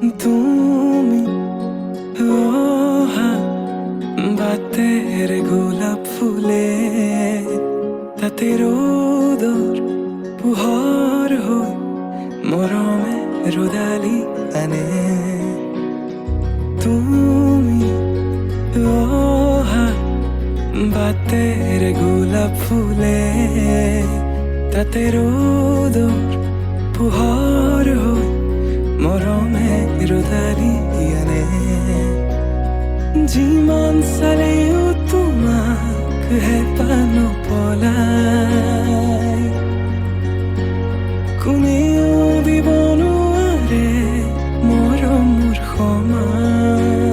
তুমি বাতের গোলাপ ফুলে তাতে রোদর পুহর হই মরমে রোদালি আনে তুমি বাতের গোলাপ ফুলে তাতে রোদর পুহর হই মরমে রোদালি আনে যিমান চালেও তোমাক হেঁপাহ নপলায় কোনেও দিব নোৱাৰে মৰমৰ সমান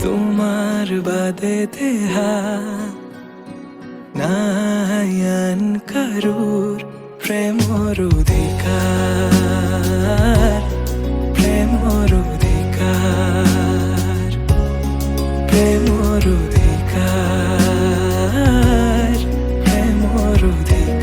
তোমাৰ বাদে দেহা নাই আন কাৰোৰ প্ৰেমৰ অধিকাৰ প্ৰেমৰ অধিকাৰ প্ৰেমৰ অধিকাৰ প্ৰেমৰ অধিকাৰ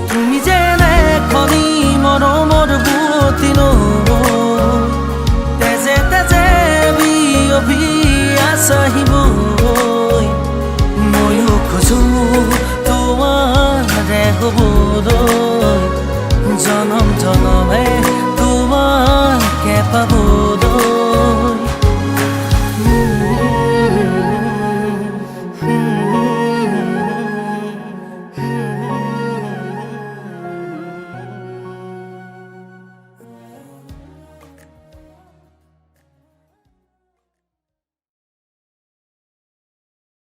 তুমি যেনে খনি মৰমৰ বুৱতী নৈ তেজে তেজে বিয়পি আছহিবৈ ময়ো খোজো তোমাৰে হ'বলৈ জনম জনমে তোমাকে পাব